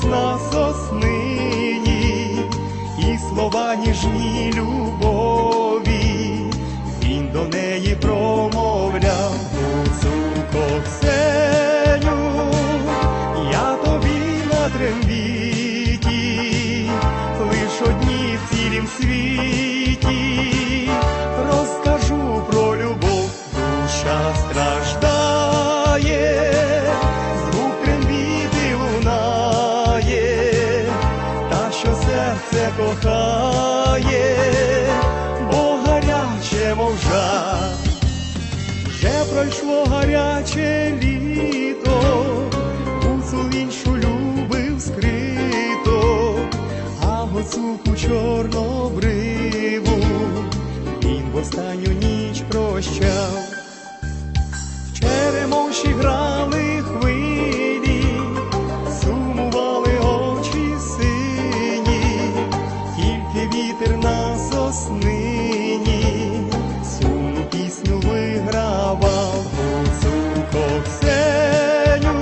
ось на соснині, і слова ніжні любові він до неї промовляв. Гуцулко Ксеню, я тобі на трембіті, лиш одні в цілім світі, розкажу про любов. Душа страждає, звук трембіти лунає, та що серце кохає, бо гаряче, мов жар. Вже пройшло гаряче літо, гуцул іншу любив скрито, а гуцулку чорнобриву він в останню ніч прощав. В Черемоші грали хвилі, сумували очі сині, тільки вітер на соснині сумну пісню вигравав. Гуцулко Ксеню,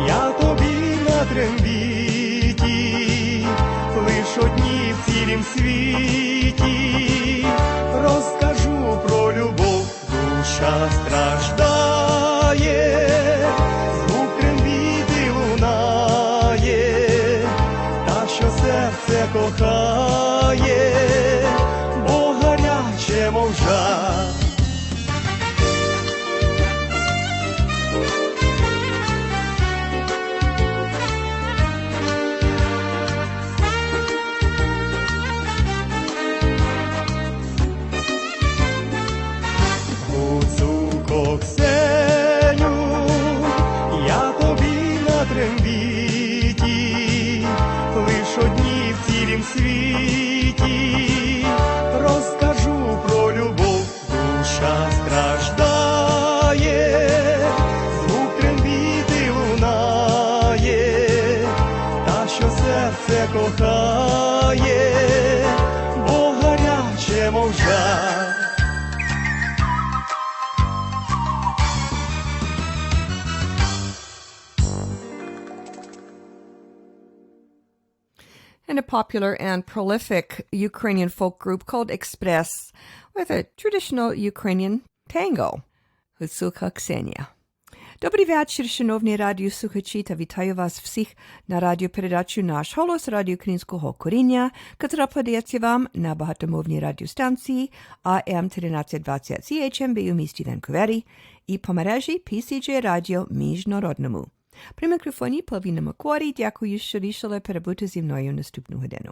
я тобі на трембіті, лиш одні в цілім світі, розкажу про любов. Душа страждає, звук трембіти лунає, та що серце кохає, бо гаряче, мов жар. Гуцулко Ксеню, я тобі на трембіті, лиш одні в цілім світі, розкажу про любов. Душа страждає, звук трембіти лунає, та що серце кохає, бо гаряче, мов жар. And a popular and prolific Ukrainian folk group called Express with a traditional Ukrainian tango, Гуцулка Ксенія. Добрий вечір, шановні радіослухачі, та вітаю вас всіх на радіопередачу «Наш Холос» радіо українського коріння, котра подається вам на багатомовній радіостанції AM 1320 CHMB у місті Ванкувері і по мережі PCJ Радіо Міжнародному. При мікрофоні Павліна Макварі. Дякую, що рішили перебути зі мною наступну годину.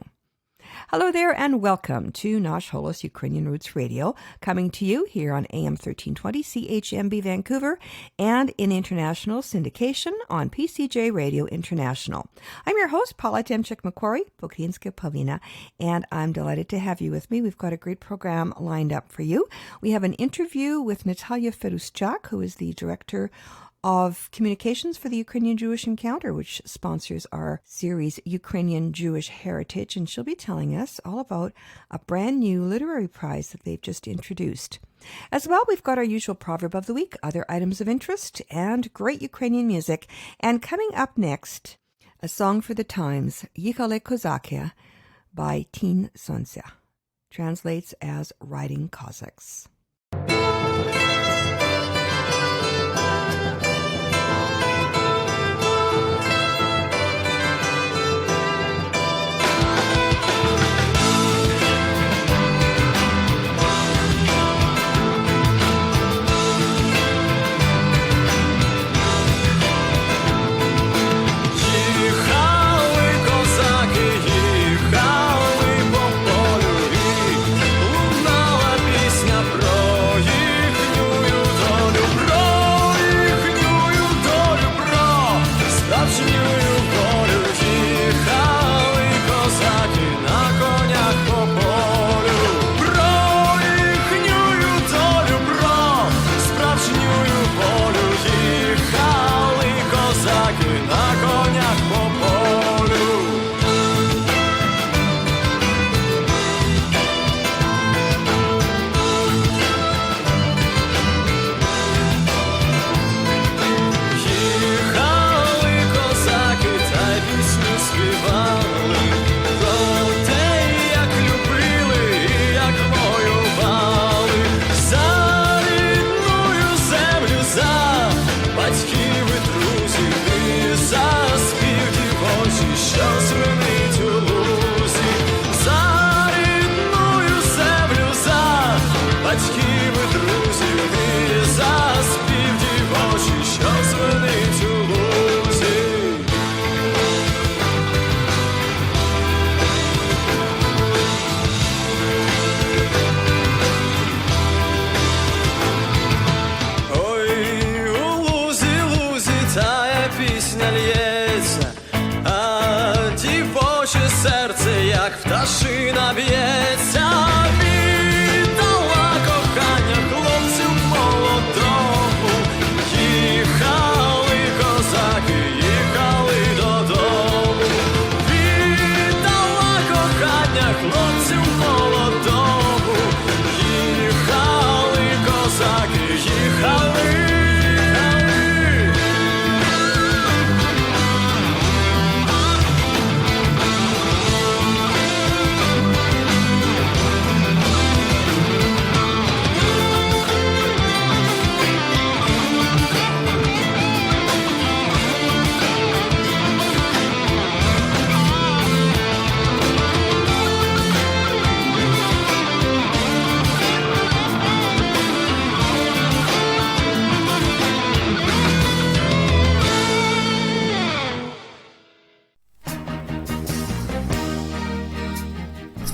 Hello there and welcome to Nash Holos Ukrainian Roots Radio, coming to you here on AM 1320 CHMB Vancouver and in international syndication on PCJ Radio International. I'm your host, Paula Demchik Macquarie, Pokrinska Pavlina, and I'm delighted to have you with me. We've got a great program lined up for you. We have an interview with Natalia Feruschak, who is the director of Communications for the Ukrainian Jewish Encounter, which sponsors our series Ukrainian Jewish Heritage, and she'll be telling us all about a brand new literary prize that they've just introduced. As well, we've got our usual proverb of the week, other items of interest, and great Ukrainian music. And coming up next, a song for the times, Yichale Kozakia by Teen Sonsia, translates as Riding Cossacks. Їхали по полю, і лунала пісня про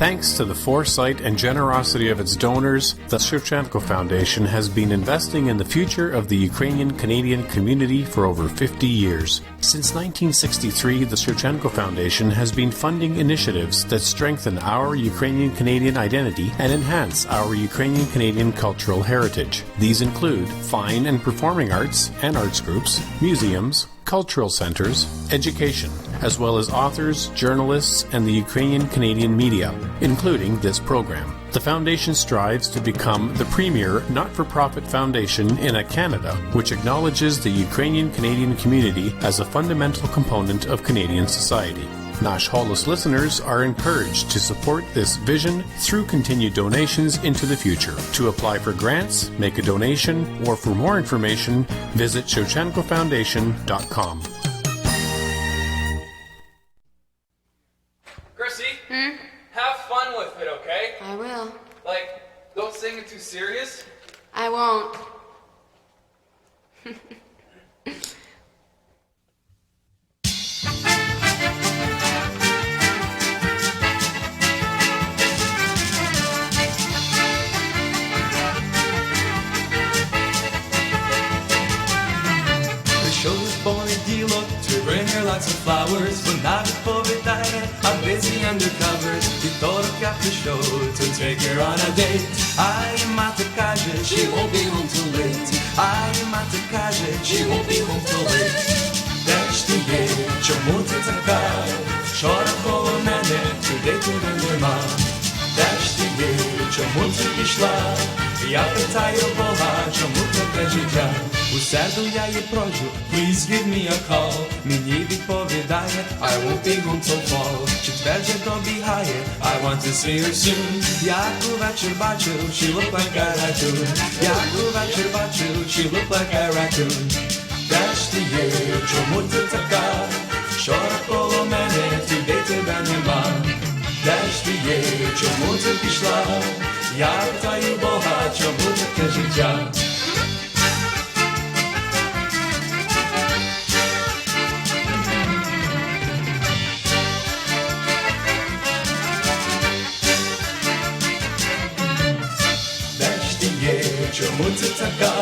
Thanks to the foresight and generosity of its donors, the Shevchenko Foundation has been investing in the future of the Ukrainian-Canadian community for over 50 years. Since 1963, the Shevchenko Foundation has been funding initiatives that strengthen our Ukrainian-Canadian identity and enhance our Ukrainian-Canadian cultural heritage. These include fine and performing arts and arts groups, museums, cultural centers, education, as well as authors, journalists, and the Ukrainian-Canadian media, including this program. The Foundation strives to become the premier not-for-profit foundation in Canada, which acknowledges the Ukrainian-Canadian community as a fundamental component of Canadian society. Nash Holos listeners are encouraged to support this vision through continued donations into the future. To apply for grants, make a donation, or for more information, visit ShevchenkoFoundation.com. Chrissy, have fun with it, okay? I will. Like, don't sing it too serious. I won't. Понеділок to bring her lots of flowers. Вона відповідає, I'm busy undercover. Вівторок after show to take her on a date. А її мати каже, she won't be home till late. А її мати каже, she won't be home till late. Де ж ти є, чому ти така? Вчора коло мене, туди тебе нема. Де ж ти є, чому ти пішла? Я питаю Бога, чому таке життя? У середу я її прошу, please give me a call. Мені відповідає, I won't be home till fall. Четвер же добігає, I want to see her soon. Як увечір бачу, she look like a raccoon. Як увечір бачу, she look like a raccoon. Де ж ти є, чому ти така? Вчора коло мене, туди тебе нема. Де ж ти є, чому ти пішла? Я питаю Бога, чому таке життя? Чому ти така?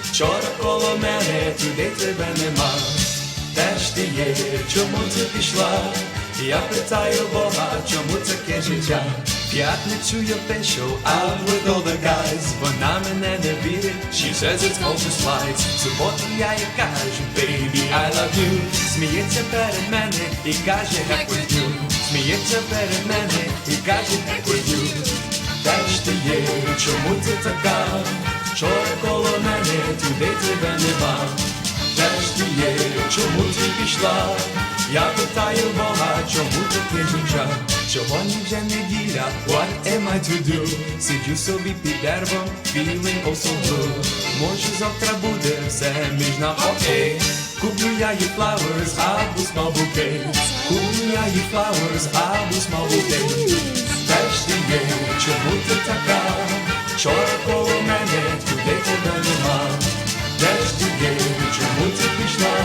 Вчора коло мене, туди тебе нема. Де ж ти є? Чому ти пішла? Я питаю Бога, чому таке життя? П'ятницю я пишу out with all the guys. Вона мене не вірить, she says it's all just lies. Суботу я їй кажу, baby, I love you. Сміється перед мене і каже, heck with you. Сміється перед мене і каже, heck with you. Де ж ти є? Чому ти така? Вчора коло мене, туди тебе нема. Де ж ти є? Чому ти пішла? Я питаю Бога, чому таке життя? Сьогодні вже неділя, what am I to do? Сиджу собі під деревом, feeling oh so blue. Може завтра буде все між нам окей. Куплю я їй flowers, або small bouquet. Куплю я їй flowers, або small bouquet. Де ж ти є? Чому ти така? Вчора коло мене, туди тебе нема. Де ж ти є? Чому ти пішла?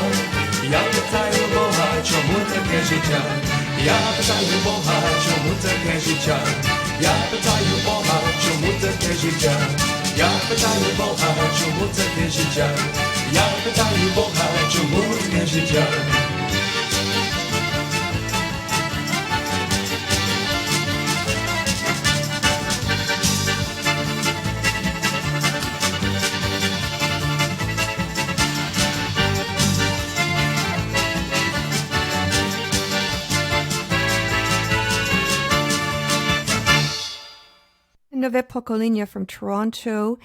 Я питаю Бога, чому таке життя? Я питаю Бога, чому таке життя? Я питаю Бога, чому таке життя? Я питаю Бога, чому таке життя? Я питаю Бога, чому таке життя? Нове покоління from Toronto,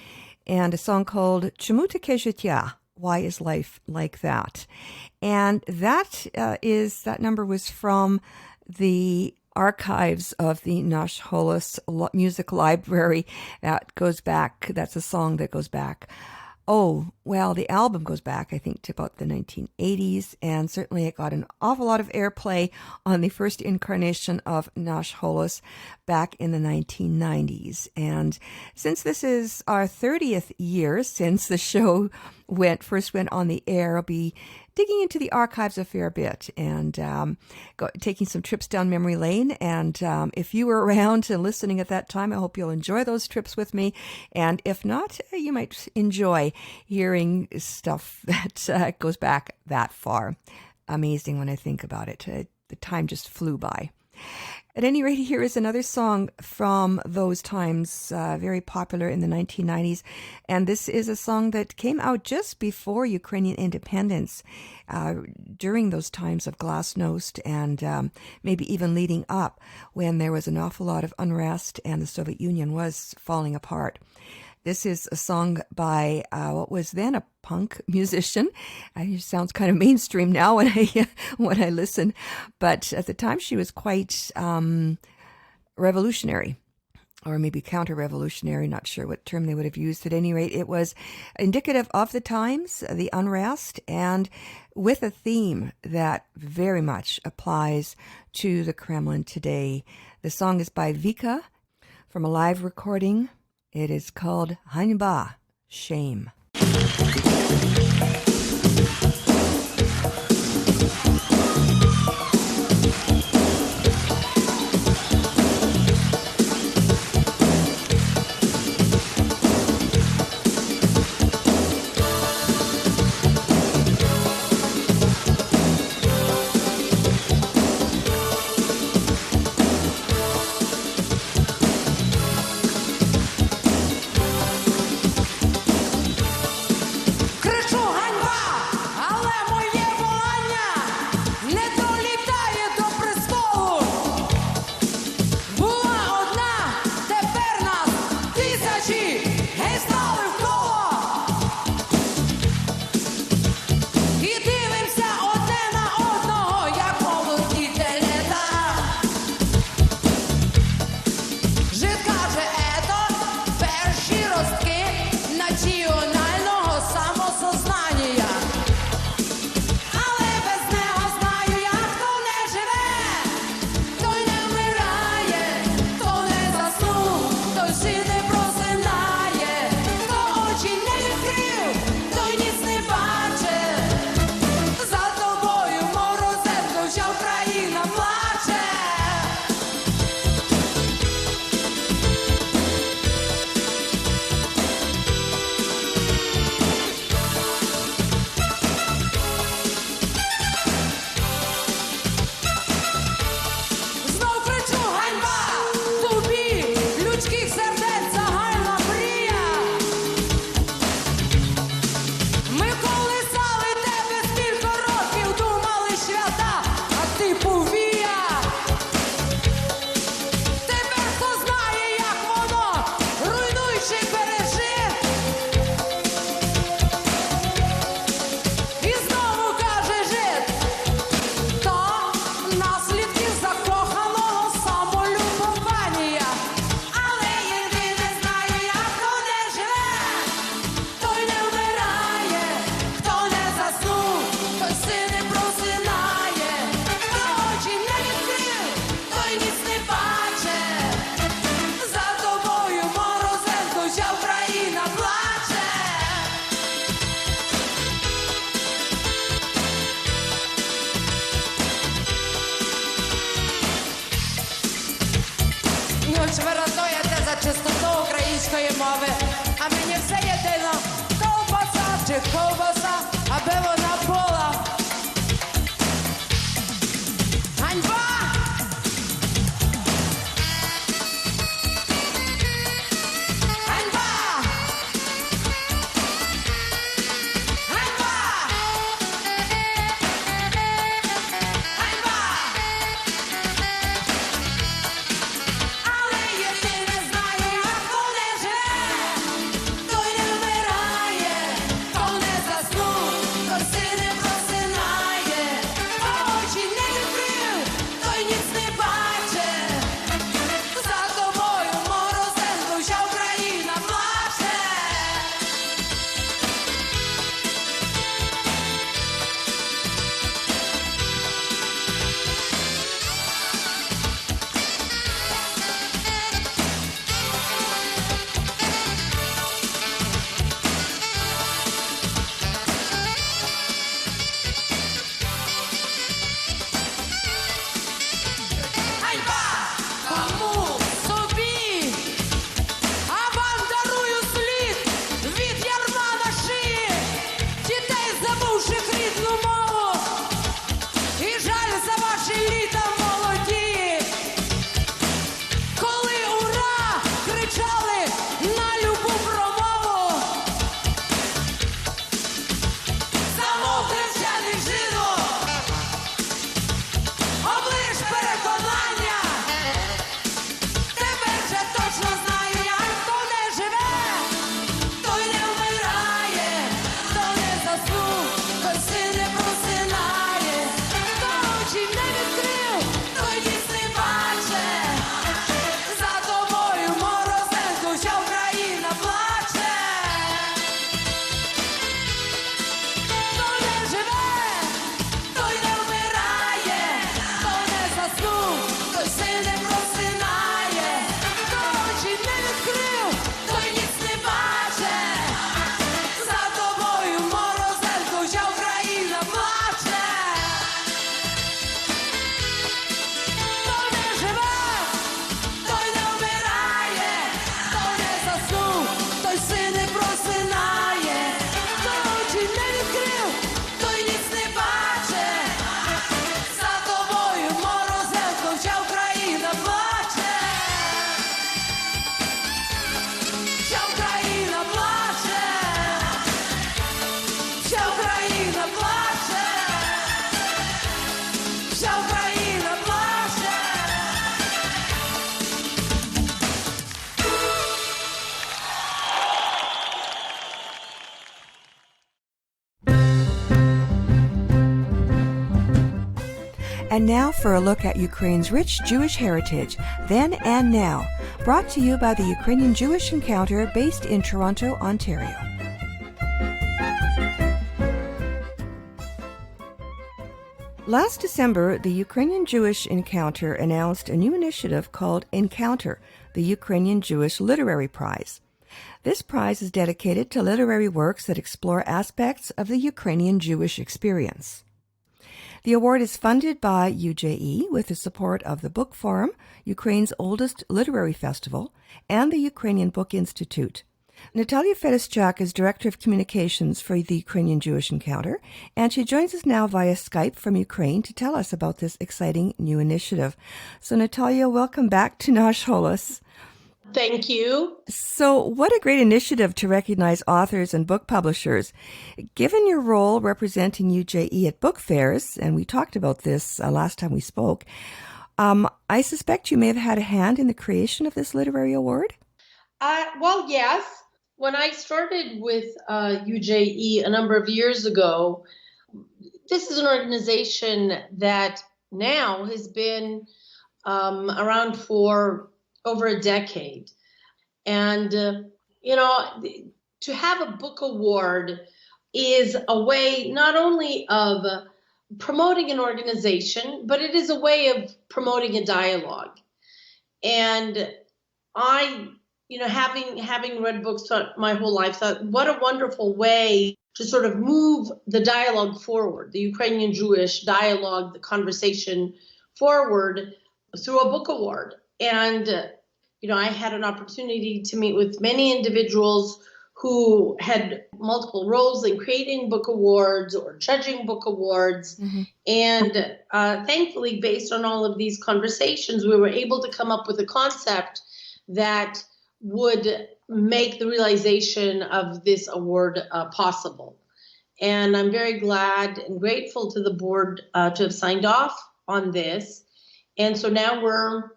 and a song called Чому таке життя? Why is life like that? And that number was from the archives of the Nash Holos Music Library. That's a song that goes back. Oh, well, the album goes back, I think, to about the 1980s, and certainly it got an awful lot of airplay on the first incarnation of Nash Holos back in the 1990s. And since this is our 30th year since the show first went on the air. I'll be digging into the archives a fair bit and taking some trips down memory lane. And if you were around and listening at that time, I hope you'll enjoy those trips with me. And if not, you might enjoy hearing stuff that goes back that far. Amazing when I think about it. The time just flew by. At any rate, here is another song from those times, very popular in the 1990s. And this is a song that came out just before Ukrainian independence, during those times of glasnost and maybe even leading up when there was an awful lot of unrest and the Soviet Union was falling apart. This is a song by what was then a punk musician. It sounds kind of mainstream now when I listen, but at the time she was quite revolutionary, or maybe counter-revolutionary. Not sure what term they would have used. At any rate, it was indicative of the times, the unrest, and with a theme that very much applies to the Kremlin today. The song is by Vika from a live recording. It is called Hanba, Shame. Хоч ви радуєте за чистоту української мови, а мені все єдино ковбаса чи ковбаса, аби вона була. Ганьба! And now for a look at Ukraine's rich Jewish heritage, then and now, brought to you by the Ukrainian Jewish Encounter based in Toronto, Ontario. Last December, the Ukrainian Jewish Encounter announced a new initiative called Encounter, the Ukrainian Jewish Literary Prize. This prize is dedicated to literary works that explore aspects of the Ukrainian Jewish experience. The award is funded by UJE with the support of the Book Forum, Ukraine's oldest literary festival, and the Ukrainian Book Institute. Natalia Fedoschuk is Director of Communications for the Ukrainian Jewish Encounter, and she joins us now via Skype from Ukraine to tell us about this exciting new initiative. So, Natalia, welcome back to Nash Holos. Thank you. So, what a great initiative to recognize authors and book publishers. Given your role representing UJE at book fairs, and we talked about this last time we spoke, I suspect you may have had a hand in the creation of this literary award? Well, yes. When I started with UJE a number of years ago, this is an organization that now has been around for over a decade. And, to have a book award is a way not only of promoting an organization, but it is a way of promoting a dialogue. And I, having read books my whole life, thought what a wonderful way to sort of move the dialogue forward, the Ukrainian Jewish dialogue, the conversation forward through a book award. And, I had an opportunity to meet with many individuals who had multiple roles in creating book awards or judging book awards. Mm-hmm. And thankfully, based on all of these conversations, we were able to come up with a concept that would make the realization of this award possible. And I'm very glad and grateful to the board to have signed off on this. And so now we're,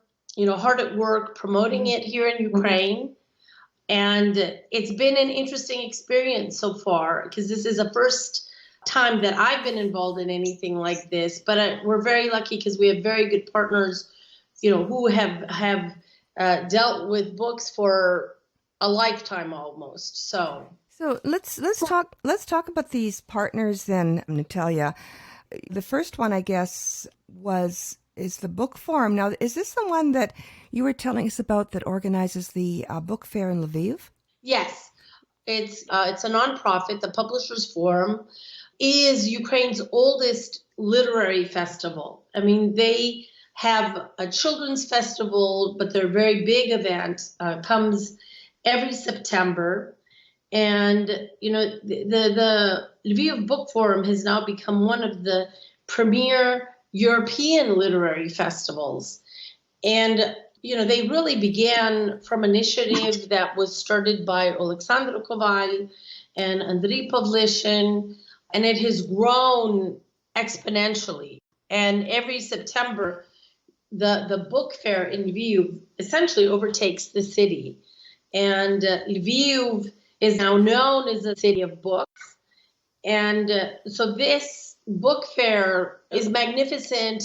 hard at work promoting it here in Ukraine. And it's been an interesting experience so far because this is the first time that I've been involved in anything like this. But we're very lucky because we have very good partners, who have dealt with books for a lifetime almost. So let's talk about these partners then, Natalia. The first one, I guess, is the Book Forum. Now, is this the one that you were telling us about that organizes the book fair in Lviv? Yes, it's a nonprofit. The Publishers Forum is Ukraine's oldest literary festival. I mean, they have a children's festival, but their very big event comes every September. And, the Lviv Book Forum has now become one of the premier European literary festivals. And, they really began from an initiative that was started by Alexander Koval and Andriy Pavlishin, and it has grown exponentially. And every September, the book fair in Lviv essentially overtakes the city. And Lviv is now known as a city of books. And so this book fair is magnificent,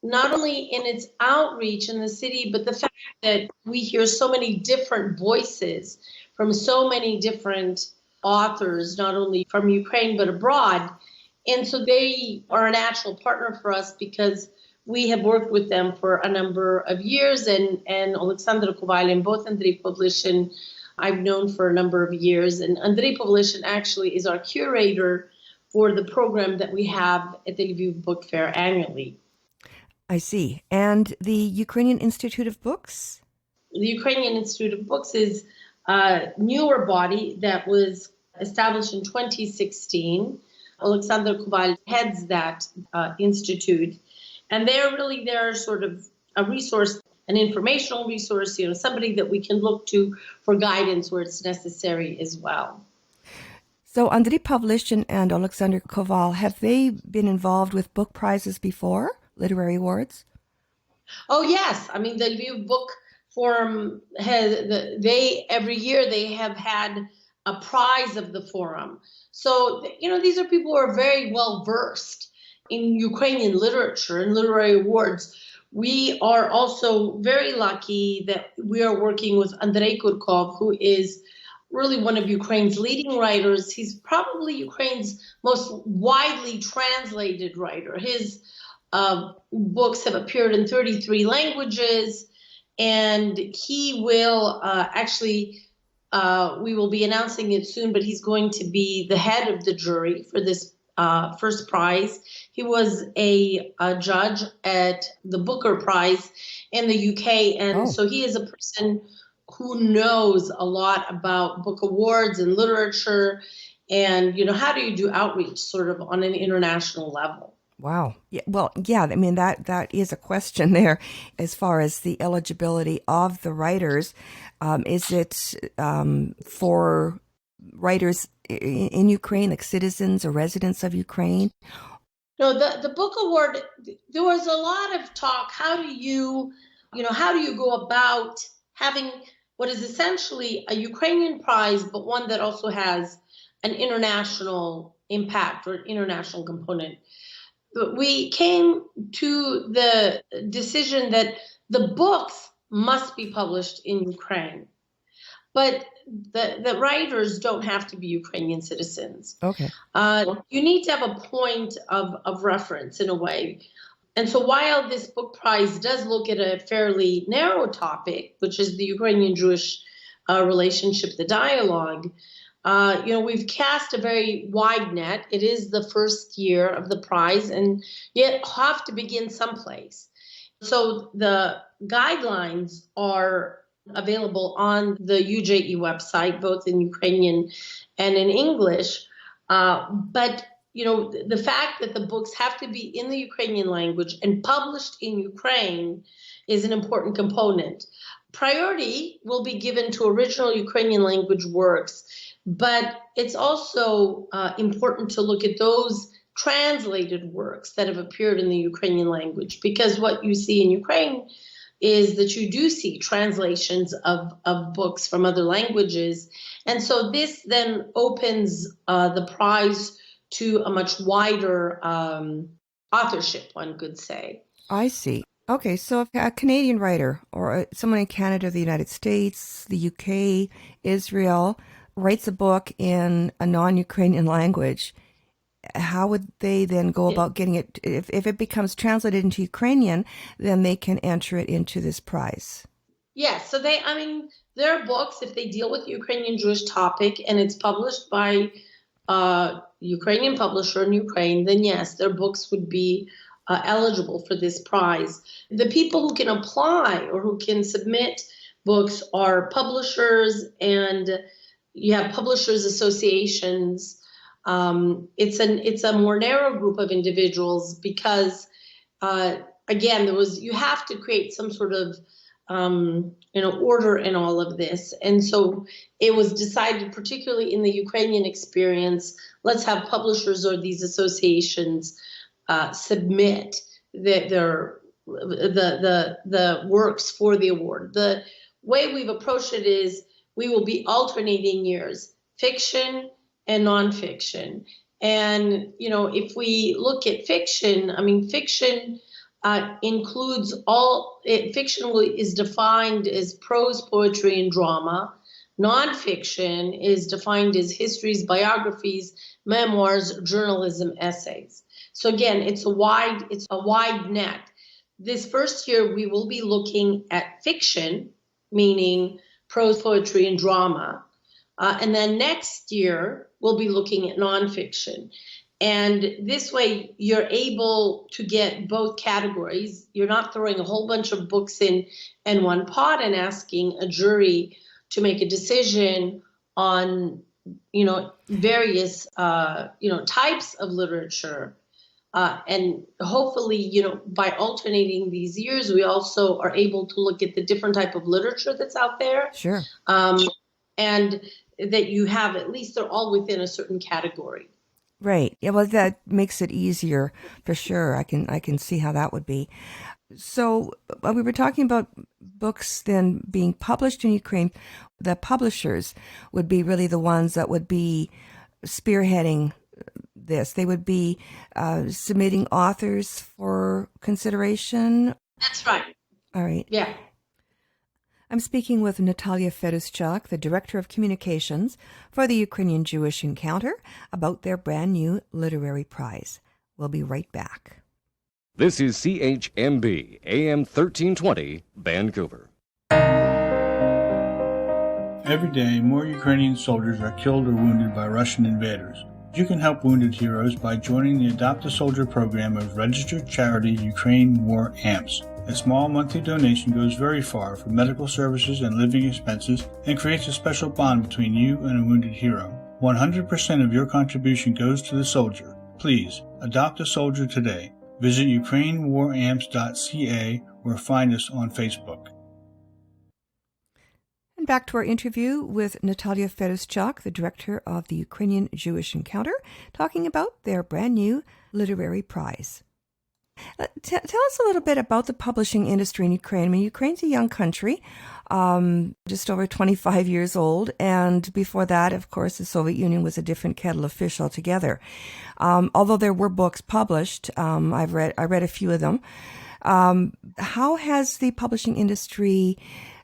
not only in its outreach in the city, but the fact that we hear so many different voices from so many different authors, not only from Ukraine, but abroad. And so they are a natural partner for us because we have worked with them for a number of years. And Alexander Koval and both Andriy Pavlishin I've known for a number of years. And Andriy Pavlishin actually is our curator for the program that we have at the Lviv Book Fair annually. I see. And the Ukrainian Institute of Books? The Ukrainian Institute of Books is a newer body that was established in 2016. Alexander Koval heads that institute. And they're sort of a resource, an informational resource, somebody that we can look to for guidance where it's necessary as well. So Andriy Pavlishin and Alexander Koval, have they been involved with book prizes before, literary awards? Oh, yes. I mean, the Lviv Book Forum every year they have had a prize of the forum. So, these are people who are very well versed in Ukrainian literature and literary awards. We are also very lucky that we are working with Andrei Kurkov, who is really one of Ukraine's leading writers. He's probably Ukraine's most widely translated writer. His books have appeared in 33 languages, and he will we will be announcing it soon, but he's going to be the head of the jury for this first prize. He was a judge at the Booker Prize in the UK, and so he is a person who knows a lot about book awards and literature, and how do you do outreach sort of on an international level. Wow. Yeah, well, yeah, I mean, that is a question there as far as the eligibility of the writers. Is it for writers in Ukraine, like citizens or residents of Ukraine? No, the book award, there was a lot of talk. How do you go about having what is essentially a Ukrainian prize, but one that also has an international impact or international component? We came to the decision that the books must be published in Ukraine, but the writers don't have to be Ukrainian citizens. Okay. You need to have a point of reference in a way. And so while this book prize does look at a fairly narrow topic, which is the Ukrainian-Jewish relationship, the dialogue, we've cast a very wide net. It is the first year of the prize, and yet have to begin someplace. So the guidelines are available on the UJE website, both in Ukrainian and in English. But the fact that the books have to be in the Ukrainian language and published in Ukraine is an important component. Priority will be given to original Ukrainian language works, but it's also important to look at those translated works that have appeared in the Ukrainian language, because what you see in Ukraine is that you do see translations of books from other languages. And so this then opens the prize to a much wider authorship, one could say. I see. Okay, so if a Canadian writer or someone in Canada, the United States, the UK, Israel, writes a book in a non-Ukrainian language, how would they then go about getting it? If it becomes translated into Ukrainian, then they can enter it into this prize. Yes, so there are books, if they deal with the Ukrainian Jewish topic and it's published by a Ukrainian publisher in Ukraine, then yes, their books would be eligible for this prize. The people who can apply or who can submit books are publishers, and you have publishers associations. It's a more narrow group of individuals because, again, you have to create some sort of order in all of this. And so it was decided, particularly in the Ukrainian experience, let's have publishers or these associations submit the works for the award. The way we've approached it is we will be alternating years, fiction and nonfiction. And, if we look at fiction, fiction includes fiction is defined as prose, poetry, and drama. Nonfiction is defined as histories, biographies, memoirs, journalism, essays. So again, it's a wide net. This first year, we will be looking at fiction, meaning prose, poetry, and drama. And then next year, we'll be looking at nonfiction. And this way, you're able to get both categories. You're not throwing a whole bunch of books in one pot and asking a jury to make a decision on, various, types of literature. And hopefully, by alternating these years, we also are able to look at the different type of literature that's out there. Sure. And that you have, at least they're all within a certain category. Right. Yeah, well, that makes it easier for sure. I can see how that would be. So we were talking about books then being published in Ukraine. The publishers would be really the ones that would be spearheading this? They would be submitting authors for consideration? That's right. All right. Yeah. I'm speaking with Natalia Feduschuk, the Director of Communications for the Ukrainian Jewish Encounter, about their brand new literary prize. We'll be right back. This is CHMB, AM 1320, Vancouver. Every day, more Ukrainian soldiers are killed or wounded by Russian invaders. You can help wounded heroes by joining the Adopt a Soldier program of registered charity Ukraine War Amps. A small monthly donation goes very far for medical services and living expenses and creates a special bond between you and a wounded hero. 100% of your contribution goes to the soldier. Please, adopt a soldier today. Visit ukrainewaramps.ca or find us on Facebook. And back to our interview with Natalia Feduschuk, the Director of the Ukrainian Jewish Encounter, talking about their brand new literary prize. Tell us a little bit about the publishing industry in Ukraine. I mean, Ukraine's a young country, just over 25 years old, and before that, of course, the Soviet Union was a different kettle of fish altogether. Although there were books published, I read a few of them. How has the publishing industry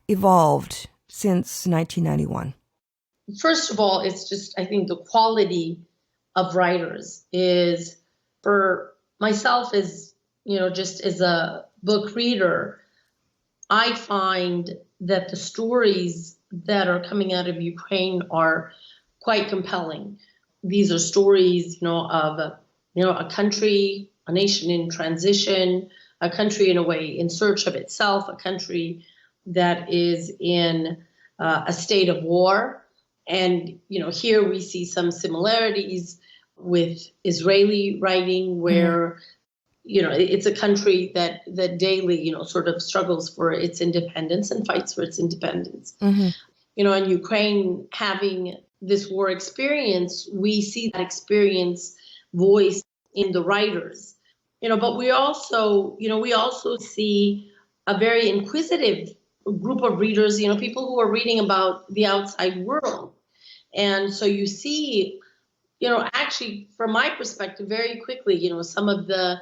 evolved since 1991? First of all, it's just, I think the quality of writers is, for myself as, just as a book reader, I find that the stories that are coming out of Ukraine are quite compelling. These are stories, of a country, a nation in transition, a country in a way in search of itself, a country that is in a state of war. And, here we see some similarities with Israeli writing where, it's a country that daily, sort of struggles for its independence and fights for its independence. Mm-hmm. And Ukraine having this war experience, we see that experience voiced in the writers. But we also see a very inquisitive group of readers, people who are reading about the outside world. And so you see, actually, from my perspective, very quickly, some of the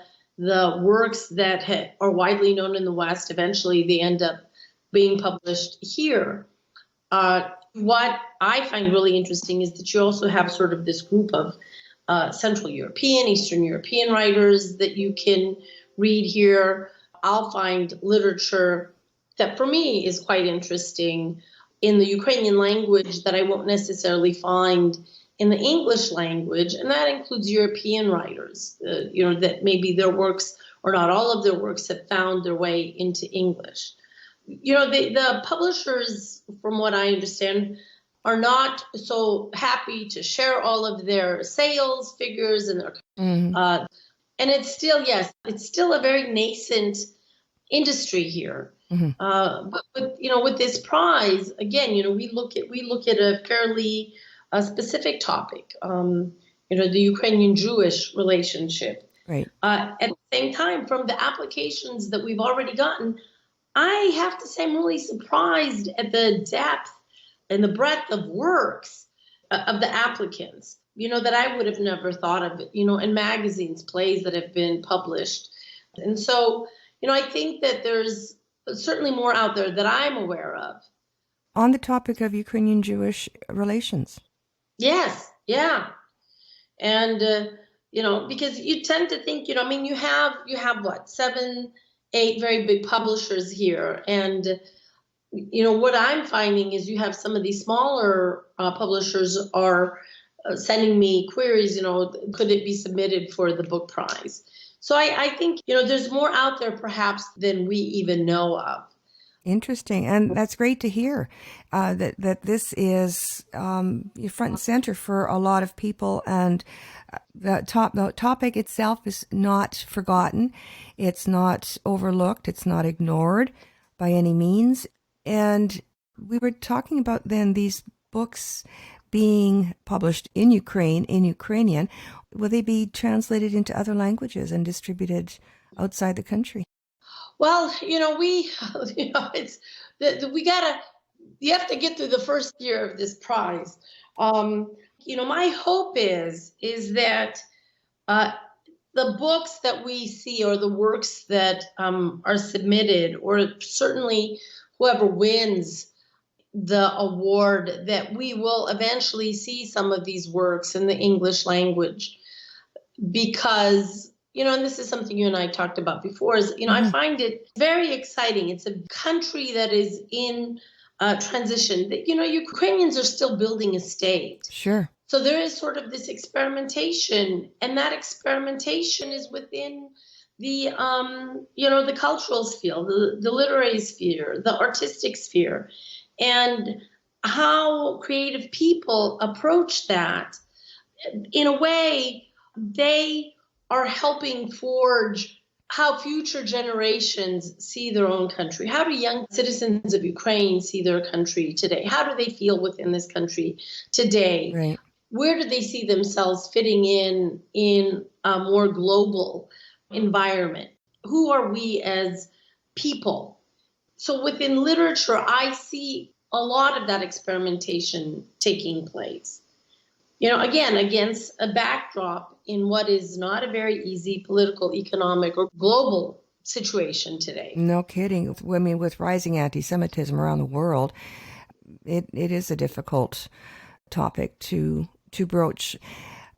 works that are widely known in the West, eventually they end up being published here. What I find really interesting is that you also have sort of this group of Central European, Eastern European writers that you can read here. I'll find literature that for me is quite interesting in the Ukrainian language that I won't necessarily find in the English language, and that includes European writers, that maybe their works, or not all of their works, have found their way into English. The publishers, from what I understand, are not so happy to share all of their sales figures and their, and it's still, it's still a very nascent industry here. Mm-hmm. But with this prize, again, we look at a fairly specific topic, the Ukrainian Jewish relationship. Right. At the same time, from the applications that we've already gotten, I have to say I'm really surprised at the depth and the breadth of works of the applicants, that I would have never thought of, in magazines, plays that have been published. And so, I think that there's certainly more out there that I'm aware of. On the topic of Ukrainian Jewish relations. Yes, yeah. And, because you tend to think, you have what, 7, 8 very big publishers here. And, what I'm finding is you have some of these smaller publishers are sending me queries, could it be submitted for the book prize? So I think, there's more out there perhaps than we even know of. Interesting. And that's great to hear that this is front and center for a lot of people. And the topic itself is not forgotten. It's not overlooked. It's not ignored by any means. And we were talking about then these books being published in Ukrainian. Will they be translated into other languages and distributed outside the country? Well, you have to get through the first year of this prize. My hope is that The books that we see or the works that are submitted, or certainly whoever wins the award, that we will eventually see some of these works in the English language. Because, and this is something you and I talked about before, is, I find it very exciting. It's a country that is in transition. That, Ukrainians are still building a state. Sure. So there is sort of this experimentation, and that experimentation is within the, the cultural sphere, the literary sphere, the artistic sphere, and how creative people approach that. In a way, they are helping forge how future generations see their own country. How do young citizens of Ukraine see their country today? How do they feel within this country today? Right. Where do they see themselves fitting in a more global environment? Who are we as people? So within literature, I see a lot of that experimentation taking place. Again, against a backdrop in what is not a very easy political, economic, or global situation today. No kidding. I mean, with rising anti-Semitism around the world, it is a difficult topic to broach.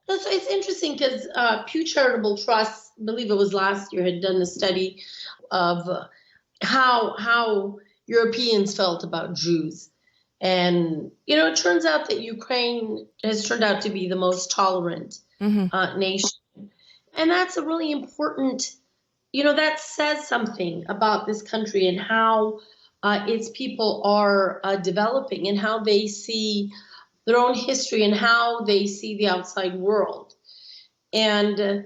So it's interesting because Pew Charitable Trust, I believe it was last year, had done a study of how Europeans felt about Jews. And, it turns out that Ukraine has turned out to be the most tolerant nation. And that's a really important, that says something about this country and how its people are developing and how they see their own history and how they see the outside world. And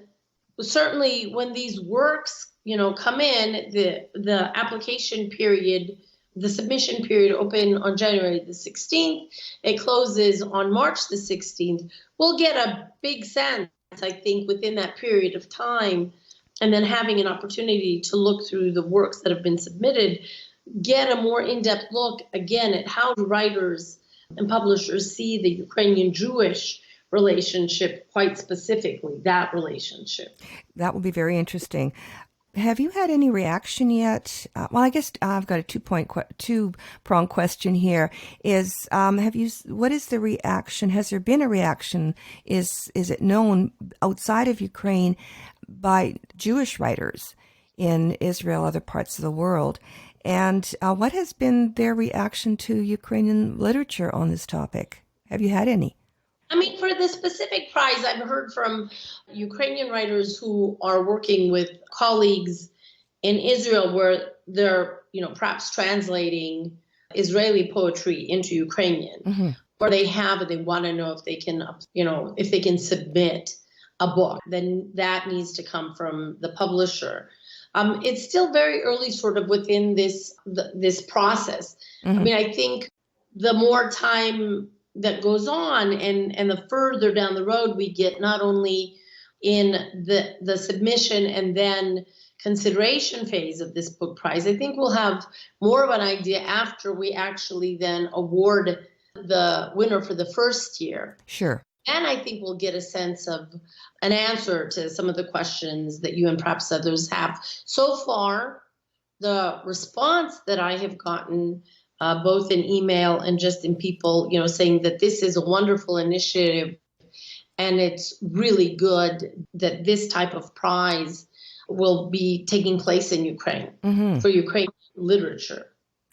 certainly when these works, come in, the application period, the submission period opened on January the 16th. It closes on March the 16th. We'll get a big sense, I think, within that period of time, and then having an opportunity to look through the works that have been submitted, get a more in-depth look, again, at how writers and publishers see the Ukrainian-Jewish relationship, quite specifically, that relationship. That will be very interesting. Have you had any reaction yet? Well, I guess I've got a two-pronged question here. What is the reaction? Has there been a reaction? Is it known outside of Ukraine by Jewish writers in Israel, other parts of the world? And what has been their reaction to Ukrainian literature on this topic? Have you had any? I mean, for the specific prize, I've heard from Ukrainian writers who are working with colleagues in Israel where they're, perhaps translating Israeli poetry into Ukrainian, or they want to know if they can, submit a book, then that needs to come from the publisher. It's still very early sort of within this process. I mean, I think the more time that goes on and the further down the road we get, not only in the submission and then consideration phase of this book prize, I think we'll have more of an idea after we actually then award the winner for the first year. Sure. And I think we'll get a sense of an answer to some of the questions that you and perhaps others have. So far, the response that I have gotten both in email and just in people, saying that this is a wonderful initiative and it's really good that this type of prize will be taking place in Ukraine for Ukrainian literature.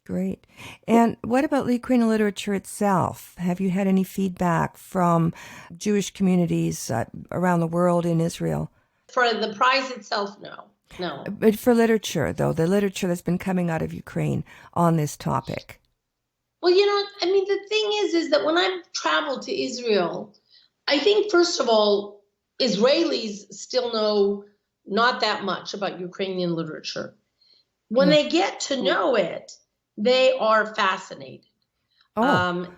Great. And what about Ukrainian literature itself? Have you had any feedback from Jewish communities around the world in Israel? For the prize itself, no. But for literature, though, the literature that's been coming out of Ukraine on this topic. Well, the thing is that when I've traveled to Israel, I think, first of all, Israelis still know not that much about Ukrainian literature. When they get to know it, they are fascinated. And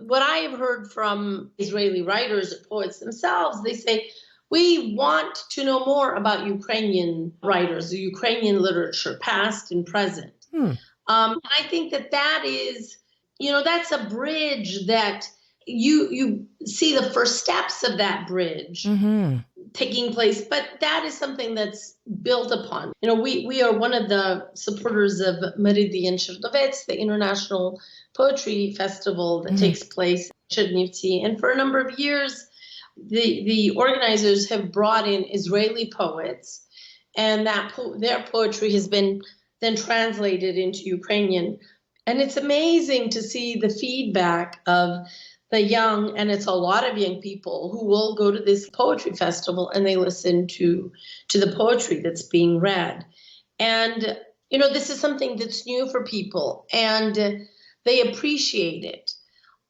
what I have heard from Israeli writers or poets themselves, they say, we want to know more about Ukrainian writers, the Ukrainian literature, past and present. I think that is, that's a bridge that you see the first steps of that bridge taking place, but that is something that's built upon. You know, we are one of the supporters of Meridian Czernowec, the International Poetry Festival that takes place in Czernivtsi. And for a number of years, the organizers have brought in Israeli poets, and their poetry has been then translated into Ukrainian. And it's amazing to see the feedback of the young, and it's a lot of young people who will go to this poetry festival and they listen to the poetry that's being read. And, you know, this is something that's new for people, and they appreciate it.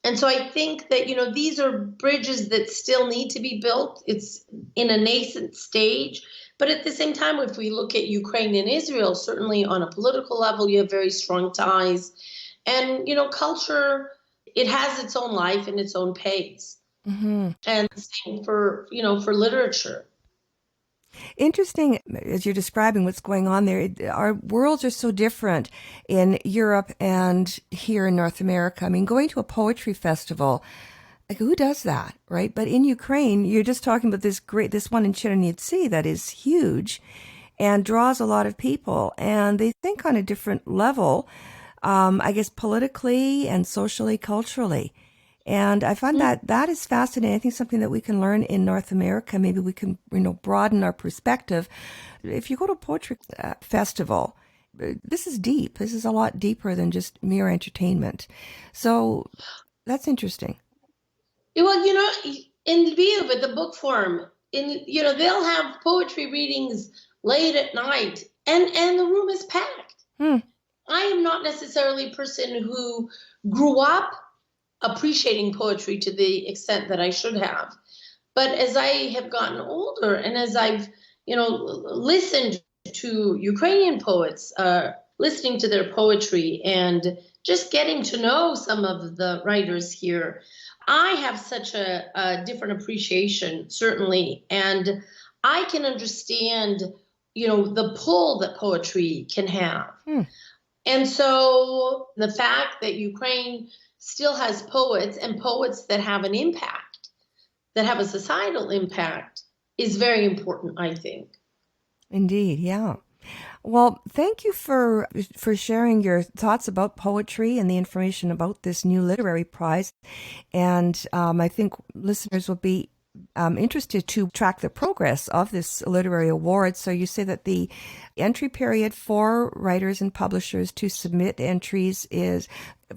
And so I think that, you know, these are bridges that still need to be built. It's in a nascent stage. But at the same time, if we look at Ukraine and Israel, certainly on a political level, you have very strong ties. And, you know, culture, it has its own life and its own pace. And same for, you know, for literature. Interesting, as you're describing what's going on there. Our worlds are so different in Europe and here in North America. I mean, going to a poetry festival, like, who does that, right? But in Ukraine, you're just talking about this one in Chernivtsi that is huge and draws a lot of people. And they think on a different level, I guess, politically and socially, culturally. And I find that is fascinating. I think something that we can learn in North America. Maybe we can, you know, broaden our perspective. If you go to a poetry festival, this is deep. This is a lot deeper than just mere entertainment. So that's interesting. Well, you know, in Lviv at the book forum, you know, they'll have poetry readings late at night, and the room is packed. I am not necessarily a person who grew up appreciating poetry to the extent that I should have. But as I have gotten older and as I've, you know, listened to Ukrainian poets, listening to their poetry and just getting to know some of the writers here, I have such a different appreciation, certainly. And I can understand, you know, the pull that poetry can have. And so the fact that Ukraine still has poets, and poets that have an impact, that have a societal impact, is very important, I think. Indeed, yeah. Well, thank you for sharing your thoughts about poetry and the information about this new literary prize. And I think listeners will be interested to track the progress of this literary award. So you say that the entry period for writers and publishers to submit entries is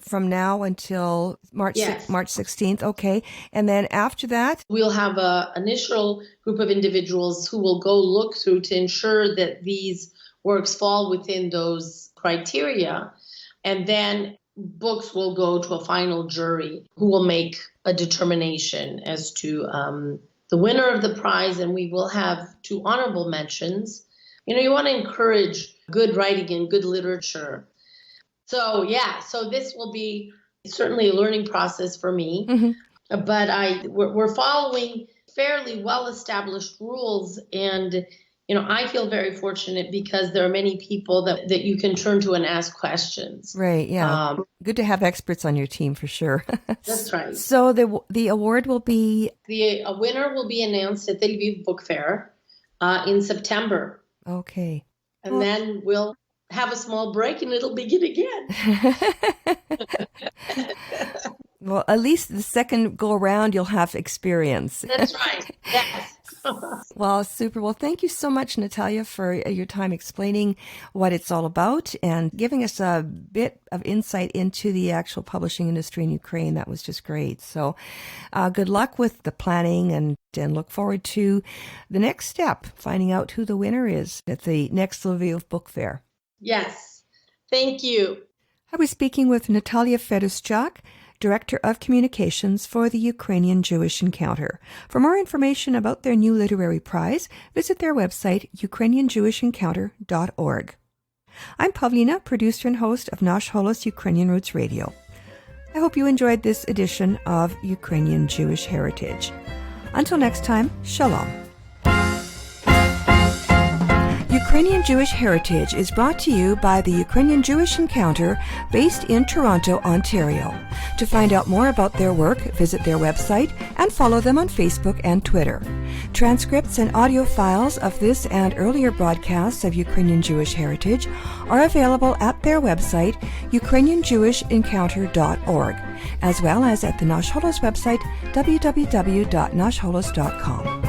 from now until March 16th. Okay. And then after that, we'll have an initial group of individuals who will go look through to ensure that these works fall within those criteria. And then books will go to a final jury who will make a determination as to the winner of the prize. And we will have 2 honorable mentions. You know, you want to encourage good writing and good literature. So, yeah, so this will be certainly a learning process for me. But we're following fairly well-established rules. And, you know, I feel very fortunate because there are many people that you can turn to and ask questions. Right, yeah. Good to have experts on your team for sure. That's right. So the award will be? A winner will be announced at the Lviv Book Fair in September. Okay. And then we'll have a small break and it'll begin again. Well, at least the second go around, you'll have experience. That's right. Yes. Well, super. Well, thank you so much, Natalia, for your time explaining what it's all about and giving us a bit of insight into the actual publishing industry in Ukraine. That was just great. So good luck with the planning and look forward to the next step, finding out who the winner is at the next Lviv Book Fair. Yes. Thank you. I was speaking with Natalia Fedoschak, Director of Communications for the Ukrainian Jewish Encounter. For more information about their new literary prize, visit their website, ukrainianjewishencounter.org. I'm Pavlina, producer and host of Nash Holos Ukrainian Roots Radio. I hope you enjoyed this edition of Ukrainian Jewish Heritage. Until next time, Shalom. Ukrainian Ukrainian Jewish Heritage is brought to you by the Ukrainian Jewish Encounter based in Toronto, Ontario. To find out more about their work, visit their website and follow them on Facebook and Twitter. Transcripts and audio files of this and earlier broadcasts of Ukrainian Jewish Heritage are available at their website, ukrainianjewishencounter.org, as well as at the Nash Holos website, www.nashholos.com.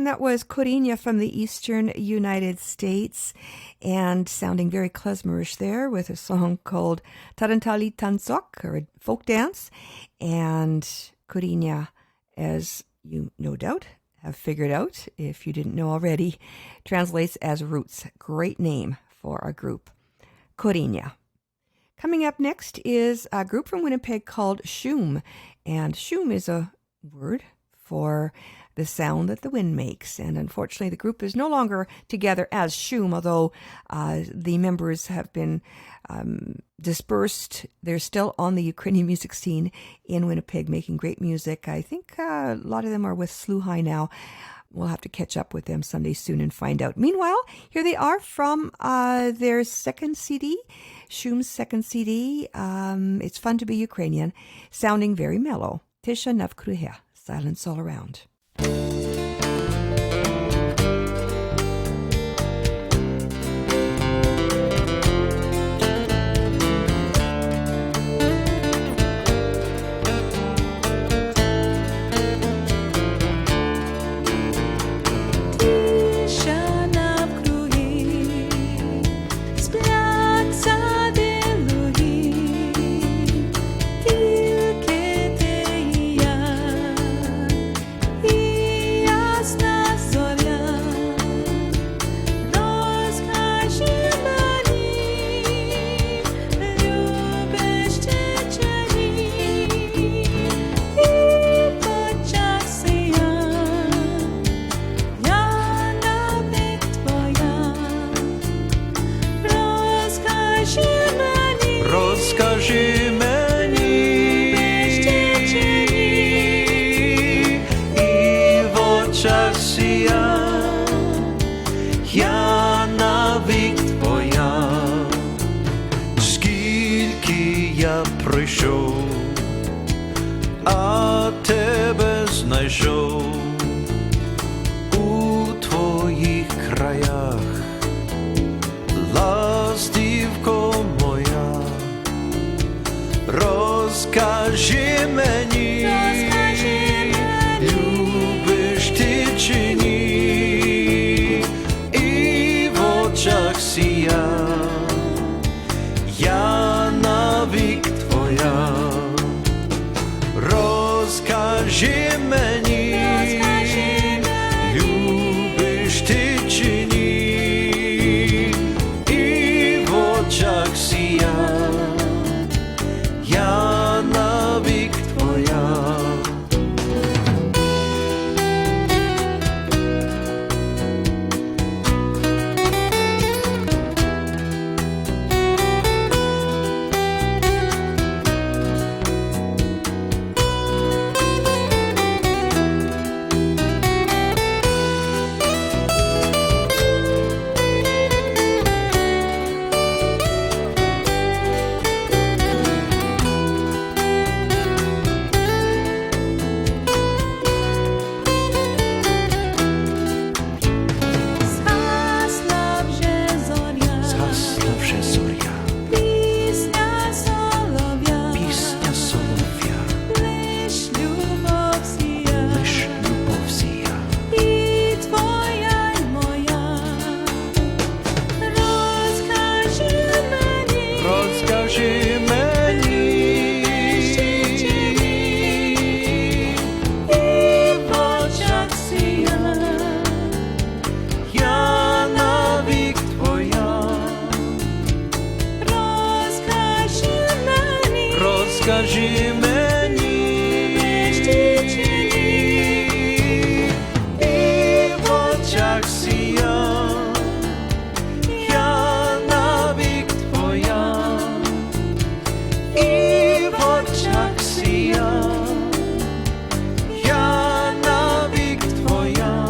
That was Korinya from the eastern United States, and sounding very klezmerish there with a song called Tarantali Tansok, or a folk dance. And Korinya, as you no doubt have figured out, if you didn't know already, translates as roots. Great name for a group. Korinya. Coming up next is a group from Winnipeg called Shum, and Shum is a word for the sound that the wind makes. And unfortunately, the group is no longer together as Shum, although the members have been dispersed. They're still on the Ukrainian music scene in Winnipeg, making great music. I think a lot of them are with Sluhai now. We'll have to catch up with them someday soon and find out. Meanwhile, here they are from their second CD, Shum's second CD. It's Fun to Be Ukrainian, sounding very mellow. Tisha Navkruhe, silence all around. Thank прийшов у твоїх краях, ластівко моя, розкажи мені, любиш ти чи ні, і в очах сія, я навік твоя. Розкажи мені, любиш ти чи ні, і в очах сія, я навік твоя. Скажи мені, і в очах сія, я навік твоя, і в очах сія, я навік твоя.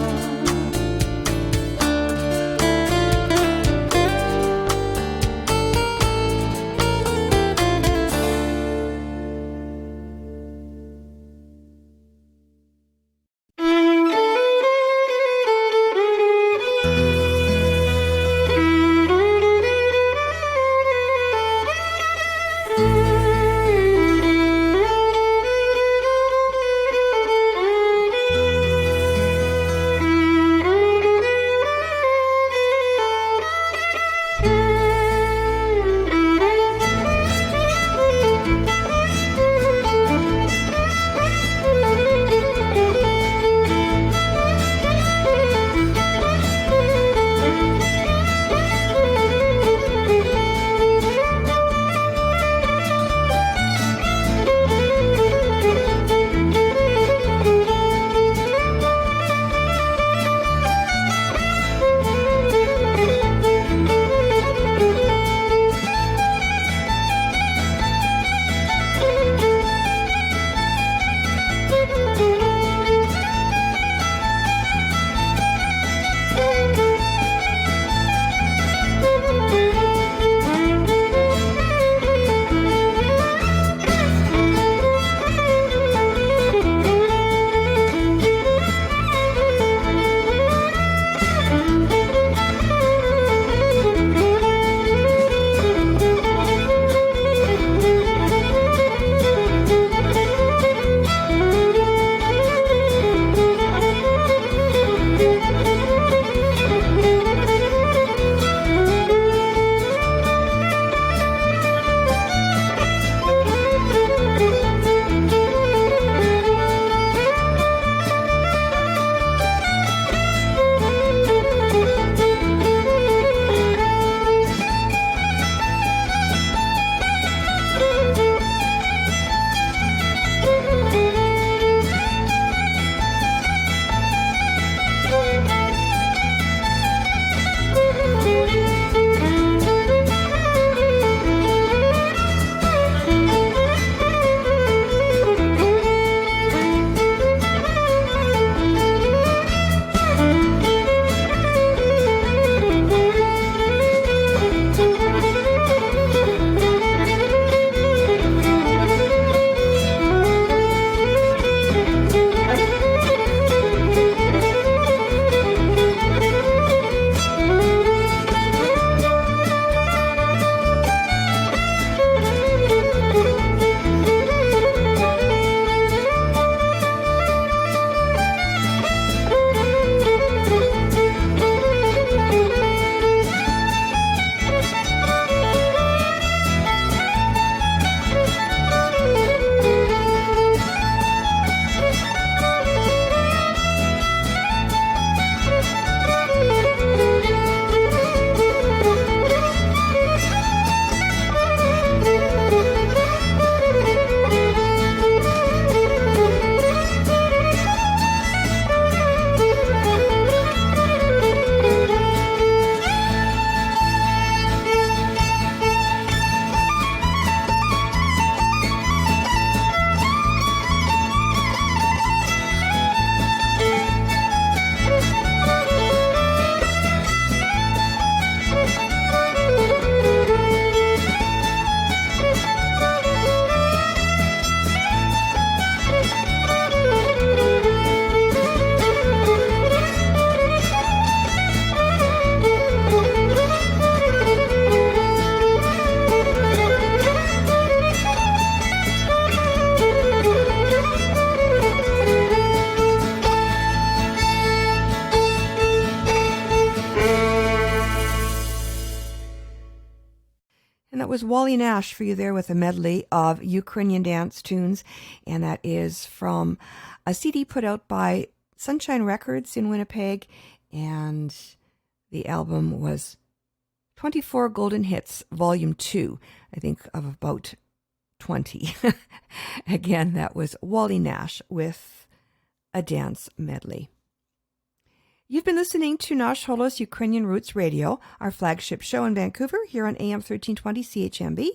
And that was Wally Nash for you there with a medley of Ukrainian dance tunes. And that is from a CD put out by Sunshine Records in Winnipeg. And the album was 24 Golden Hits, Volume 2, I think of about 20. Again, that was Wally Nash with a dance medley. You've been listening to Nash Holos Ukrainian Roots Radio, our flagship show in Vancouver, here on AM 1320 CHMB,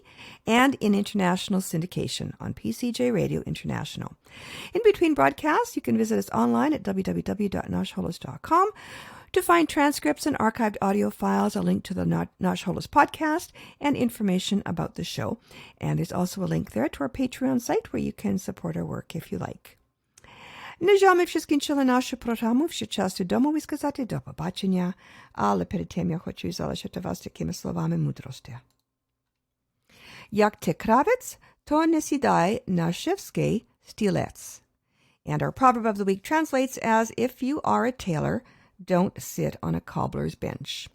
and in international syndication on PCJ Radio International. In between broadcasts, you can visit us online at www.nashholos.com to find transcripts and archived audio files, a link to the Nash Holos podcast, and information about the show. And there's also a link there to our Patreon site where you can support our work if you like. Ми вже скінчили нашу програму, ще час додому сказати до побачення, але перед тим я хочу залишити вас такими словами мудрості. Як ти кравець, то не сідай на шефський стілець. And our proverb of the week translates as, if you are a tailor, don't sit on a cobbler's bench.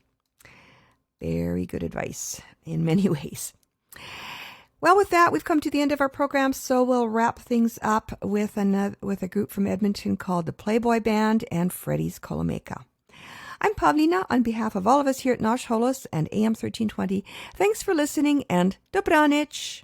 Very good advice in many ways. Well, with that, we've come to the end of our program, so we'll wrap things up with a group from Edmonton called the Playboy Band and Freddie's Kolomeka. I'm Pavlina on behalf of all of us here at Nash Holos and AM 1320. Thanks for listening, and dobranic!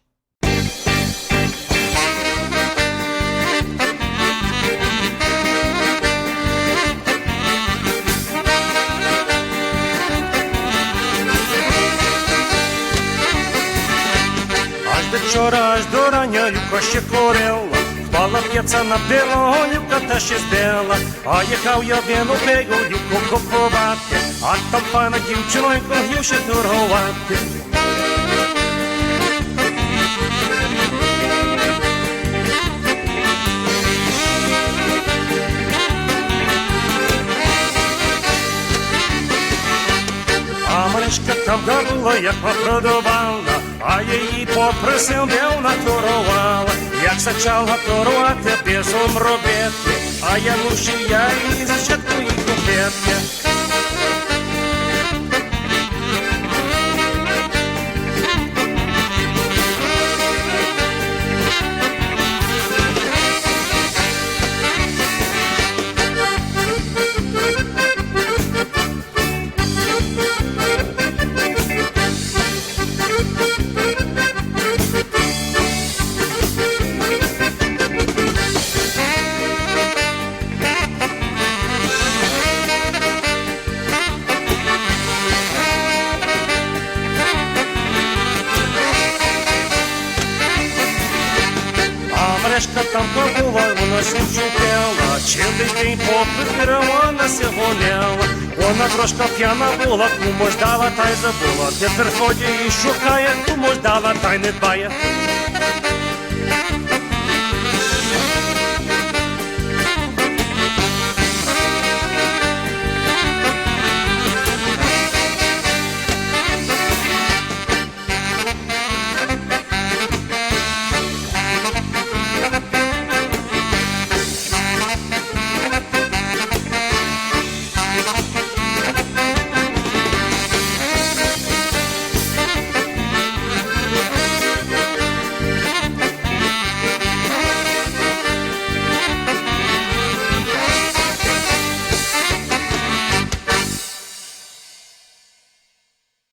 Вчора аж до рання Любка ще корила, впала п'яця на білого, Любка та ще збила. А їхав я він у бігу, Любку купувати, а там пана дівчинонько гів ще торгувати. А Маришка там дарула, як попродавала, а її попросив, де вона торувала. Як почала торувати, безум робити, а я мушив я її спочатку і купити. Там побула, вона сімчупела, цілий день попри вона се гоняла. Вона трошки п'яна була, кому ж дала, та й забула. Тепер ходить і шукає, кому ж дала, та й не дбає.